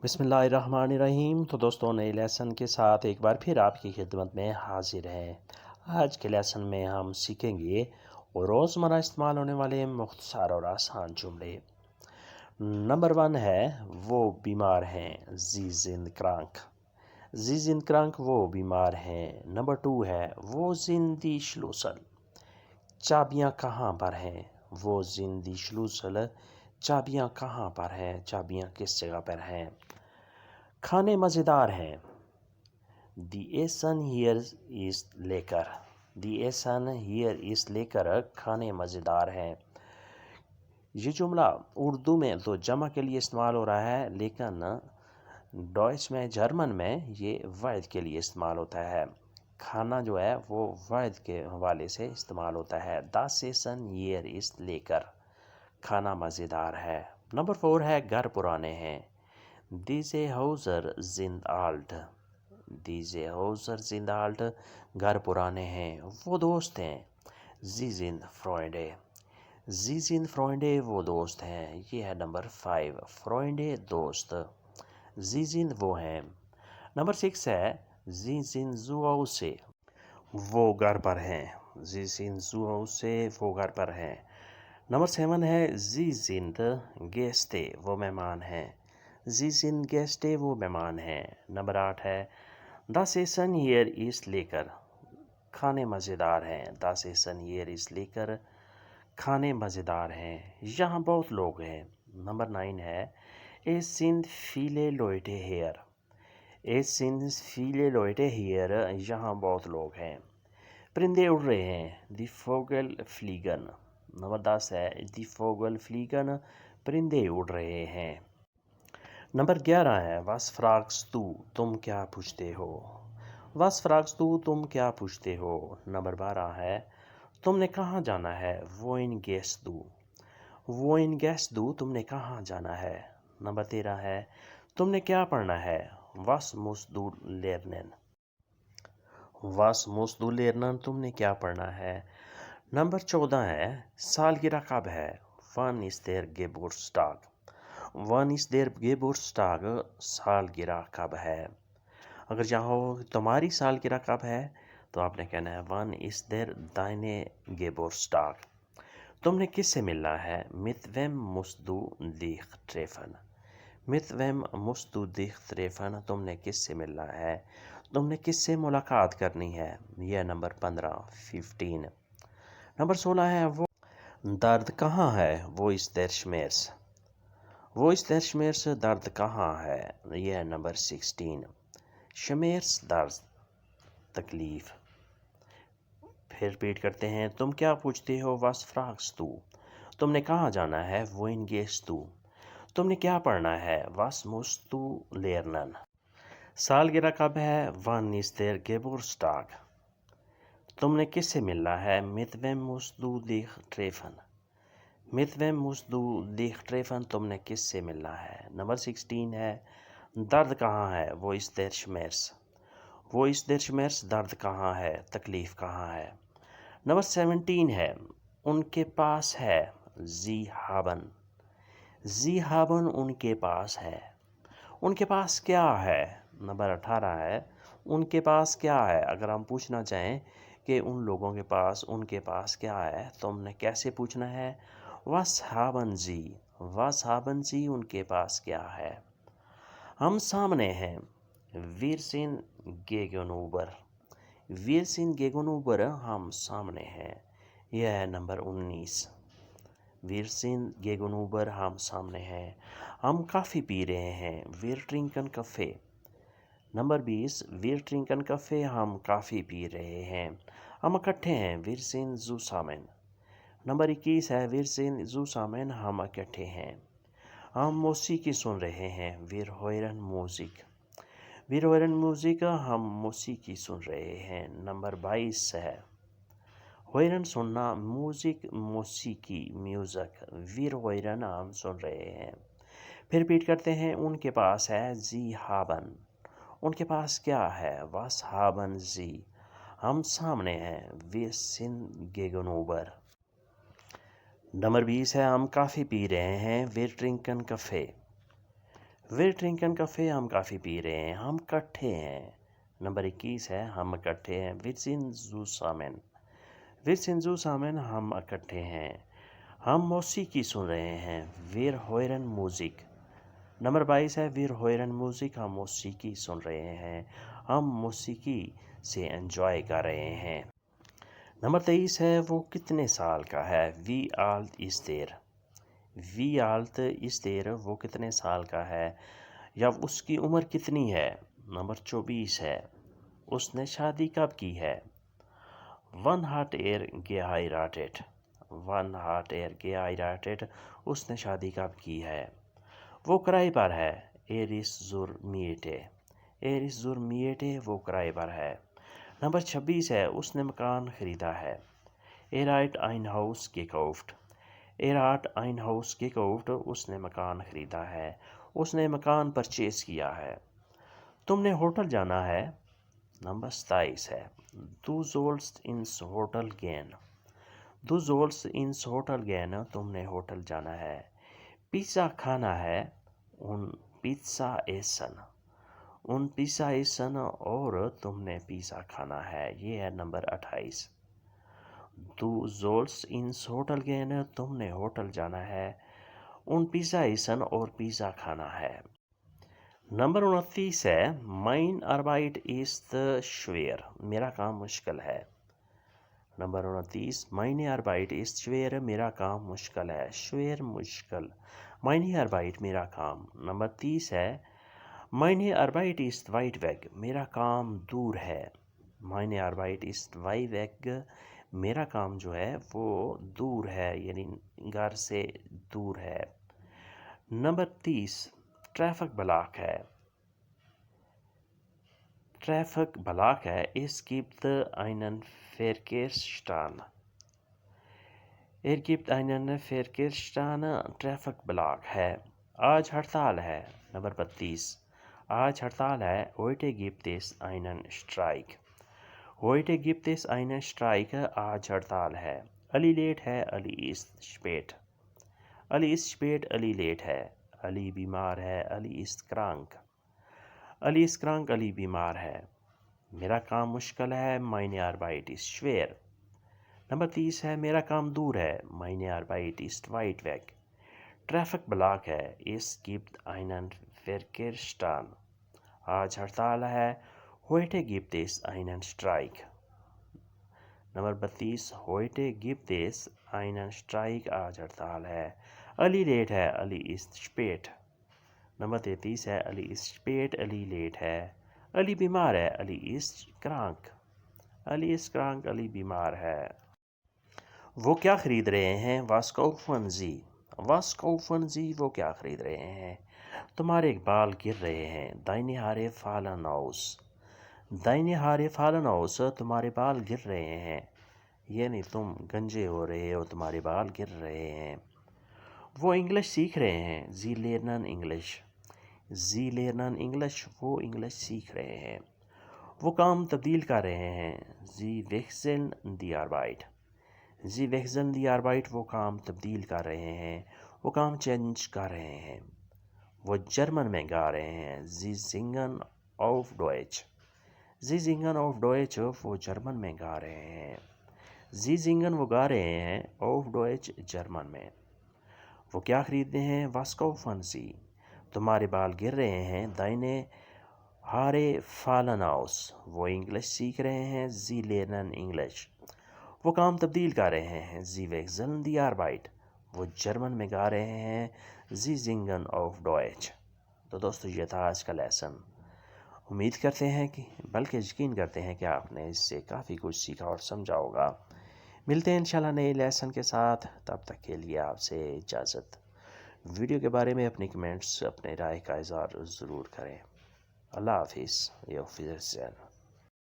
بسم اللہ الرحمن الرحیم۔ تو دوستوں، نئے لیسن کے ساتھ ایک بار پھر آپ کی خدمت میں حاضر ہیں۔ آج کے لیسن میں ہم سیکھیں گے روزمرہ استعمال ہونے والے مختصر اور آسان جملے۔ نمبر 1 ہے وہ بیمار ہیں، زی زند کرانک۔ زی زند کرانک وہ بیمار ہیں۔ نمبر 2 ہے وہ زندی شلوسل، چابیاں کہاں پر ہیں؟ وہ زندی شلوسل، چابیاں کہاں پر ہیں؟ چابیاں کس جگہ پر ہیں؟ کھانے مزیدار ہیں، دی ایسن ہیئر از لیکر۔ دی ایسن ہیئر از لیکر، کھانے مزیدار ہیں۔ یہ جملہ اردو میں تو جمع کے لیے استعمال ہو رہا ہے، لیکن ڈوئچ میں، جرمن میں یہ واحد کے لیے استعمال ہوتا ہے۔ کھانا جو ہے وہ واحد کے حوالے سے استعمال ہوتا ہے۔ دس ایسن ہیئر از لیکر، کھانا مزیدار ہے۔ نمبر 4 ہے گھر پرانے ہیں، دیزے ہاؤزر زند آلٹ۔ دیزے ہاؤزر زند آلٹ، گھر پرانے ہیں۔ وہ دوست ہیں، زی زند فرینڈے۔ زی زند فرینڈے، وہ دوست ہیں۔ یہ ہے نمبر 5، فرینڈے دوست، زی زند وہ ہیں۔ نمبر 6 ہے زی زند زو ہاؤسے، وہ گھر پر ہیں۔ زی زند زو ہاؤسے، وہ گھر پر ہیں۔ نمبر 7 ہے زی زند گیسٹے، وہ مہمان ہیں۔ زی زند گیسٹے، وہ مہمان ہیں۔ نمبر 8 ہے دس ایسن ہیئر از لیکر، کھانے مزیدار ہیں۔ دس ایسن ہیئر از لیکر، کھانے مزیدار ہیں۔ یہاں بہت لوگ ہیں۔ نمبر 9 ہے اے سندھ فیلے لوئٹے ہیئر۔ اے سندھ فیلے لوئٹے ہیئر، یہاں بہت لوگ ہیں۔ پرندے اڑ رہے ہیں، دی فوگل فلیگن۔ نمبر 10 ہے دی فوگل فلیگن، پرندے اڑ رہے ہیں۔ نمبر 11 ہے واس فراگس تو، تم کیا پوچھتے ہو؟ واس فراگس تو، تم کیا پوچھتے ہو؟ نمبر 12 ہے تم نے کہاں جانا ہے؟ ووئن گیس دو۔ ووئن گیس دو، تم نے کہاں جانا ہے؟ نمبر 13 ہے تم نے کیا پڑھنا ہے؟ واس موس دو لیرنن۔ واس موس دو لرنن، تم نے کیا پڑھنا ہے؟ نمبر 14 ہے سالگرہ کب ہے؟ وان از دیر گیبورٹسٹاگ۔ وان از دیر گیبورٹسٹاگ، سالگرہ کب ہے؟ اگر چاہو تمہاری سالگرہ کب ہے تو آپ نے کہنا ہے وان از دیر دائنے گیبورٹسٹاگ۔ تم نے کس سے ملنا ہے؟ مت ویم musst du dich treffen۔ مت ویم musst du dich treffen، تم نے کس سے ملنا ہے؟ تم نے کس سے ملاقات کرنی ہے؟ یہ نمبر 15۔ نمبر 16 ہے وہ درد کہاں ہے؟ وہ اس در شمیرس۔ وہ اس در شمیرس، درد کہاں ہے؟ یہ ہے نمبر 16۔ شمیرس درد، تکلیف۔ پھر ریپیٹ کرتے ہیں، تم کیا پوچھتے ہو؟ واس فراگس تو، تم نے کہاں جانا ہے؟ ووئن گیس تو، تم نے کیا پڑھنا ہے؟ واس musst du lernen۔ سالگرہ کب ہے؟ وان از دیر گیبورٹسٹاگ۔ تم نے کس سے ملنا ہے؟ مت ویم musst du dich treffen۔ مت ویم musst du dich treffen، تم نے کس سے ملنا ہے؟ نمبر 16 ہے درد کہاں ہے؟ وہ اس در شمیرس۔ وہ اس در شمیرس، درد کہاں ہے؟ تکلیف کہاں ہے؟ نمبر 17 ہے ان کے پاس ہے، زی ہابن۔ زی ہابن، ان کے پاس ہے۔ ان کے پاس کیا ہے؟ نمبر 18 ہے ان کے پاس کیا ہے؟ اگر ہم پوچھنا چاہیں کہ ان لوگوں کے پاس، ان کے پاس کیا ہے، تو ہم نے کیسے پوچھنا ہے؟ واس ہابن زی۔ واس ہابن زی، ان کے پاس کیا ہے؟ ہم سامنے ہیں، ویر سین گیگنوبر۔ ویر سین گیگنوبر، ہم سامنے ہیں۔ یہ ہے نمبر 19۔ ویر سین گیگنوبر، ہم سامنے ہیں۔ ہم کافی پی رہے ہیں، ویر ٹرنکن کافے۔ نمبر 20، ویر ٹرنکن کافے، ہم کافی پی رہے ہیں۔ ہم اکٹھے ہیں، ویر سین زوسامن۔ نمبر 21 ہے ویر سین زوسامن، ہم اکٹھے ہیں۔ ہم موسیقی سن رہے ہیں، ویر ہوئرن موزک۔ ویر ہوئرن موزک، ہم موسیقی سن رہے ہیں۔ نمبر 22 ہے ہوئرن سننا، موزک موسیقی، میوزک، ویر ہوئرن، ہم سن رہے ہیں۔ پھر ریپیٹ کرتے ہیں، ان کے پاس ہے، زی ہابن۔ ان کے پاس کیا ہے؟ واس ہابن زی۔ ہم سامنے ہیں، ویر سین گیگنوبر۔ نمبر 20 ہے ہم کافی پی رہے ہیں، ویر ٹرنکن کافے۔ ویئر ڈرنکن کافے، ہم کافی پی رہے ہیں، ہم اکٹھے ہیں۔ نمبر 21 ہے ہم اکٹھے ہیں، ورسن زو سامن ہم اکٹھے ہیں، ہم موسیقی سن رہے ہیں، ویر ہوئرن میوزک۔ نمبر 22 ہے ویر ہوئرن میوزک، ہم موسیقی سن رہے ہیں، ہم موسیقی سے انجوائے کر رہے ہیں۔ نمبر 23 ہے وہ کتنے سال کا ہے، وی آلت اس دیر، وہ کتنے سال کا ہے یا اس کی عمر کتنی ہے۔ نمبر 24 ہے اس نے شادی کب کی ہے، ون ہاٹ ایئر گے اس نے شادی کب کی ہے۔ وہ کرائے پر ہے، ایرس زور میٹے وہ کرائے پر ہے۔ نمبر 26 ہے اس نے مکان خریدا ہے، ایرائٹ ein Haus gekauft اس نے مکان خریدا ہے، اس نے مکان پرچیز کیا ہے۔ تم نے ہوٹل جانا ہے۔ نمبر 27 ہے Du sollst ins Hotel gehen تم نے ہوٹل جانا ہے۔ پیزا کھانا ہے، ان پیزا ایسن اور تم نے پیزا کھانا ہے۔ یہ ہے number 28۔ Du sollst ins Hotel gehen تم نے ہوٹل جانا ہے، ان پیزا ایسن اور پیزا کھانا ہے۔ نمبر 29 ہے mein Arbeit ist schwer میرا کام مشکل ہے۔ Number 29 meine Arbeit ist schwer میرا کام مشکل ہے، schwer مشکل، meine Arbeit میرا کام۔ نمبر 30 ہے meine Arbeit ist weit weg میرا کام دور ہے، meine Arbeit ist weit weg میرا کام جو ہے وہ دور ہے، یعنی گھر سے دور ہے۔ نمبر 30 ٹریفک بلاک ہے، es gibt einen Verkehrsstau traffic block ہے۔ آج ہڑتال ہے، نمبر 32 آج ہڑتال ہے، heute gibt es einen Streik آج ہڑتال ہے۔ علی لیٹ ہے، علی ist spät علی لیٹ ہے۔ علی بیمار ہے، علی ist krank علی بیمار ہے۔ میرا کام مشکل ہے، meine Arbeit ist schwer۔ Number 30 ہے میرا کام دور ہے، meine Arbeit ist weit weg۔ Traffic block ہے، es gibt einen Verkehrsstau آج ہڑتال ہے، heute gibt es einen Streik۔ Number 32 heute gibt es einen Streik آج ہڑتال ہے۔ علی لیٹ ہے، علی ist spät۔ نمبر 33 ہے علی ist spät علی لیٹ ہے۔ علی بیمار ہے، علی ist krank علی بیمار ہے۔ وہ کیا خرید رہے ہیں، was kaufen Sie وہ کیا خرید رہے ہیں۔ تمہارے بال گر رہے ہیں، deine Haare fallen aus تمہارے بال گر رہے ہیں، یعنی تم گنجے ہو رہے ہو، تمہارے بال گر رہے ہیں۔ وہ انگلش سیکھ رہے ہیں، Sie lernen English وہ انگلش سیکھ رہے ہیں۔ وہ کام تبدیل کر رہے ہیں، Sie wechseln die Arbeit وہ کام تبدیل کر رہے ہیں، وہ کام چینج کر رہے ہیں۔ وہ جرمن میں گا رہے ہیں، Sie singen auf Deutsch وہ جرمن میں گا رہے ہیں۔ Sie singen وہ گا رہے ہیں، auf Deutsch جرمن میں۔ وہ کیا خریدتے ہیں، was kaufen Sie تمہارے بال گر رہے ہیں، deine Haare fallen aus وہ انگلش سیکھ رہے ہیں، Sie lernen English وہ کام تبدیل کر رہے ہیں، Sie wechseln die Arbeit وہ جرمن میں گا رہے ہیں، Sie singen auf Deutsch۔ تو دوستو یہ تھا آج کا لیسن۔ امید کرتے ہیں کہ بلکہ یقین کرتے ہیں کہ آپ نے اس سے کافی کچھ سیکھا اور سمجھا ہوگا۔ ملتے ہیں انشاءاللہ نئے لیسن کے ساتھ، تب تک کے لیے آپ سے اجازت۔ ویڈیو کے بارے میں اپنی کمنٹس، اپنے رائے کا اظہار ضرور کریں۔ اللہ حافظ۔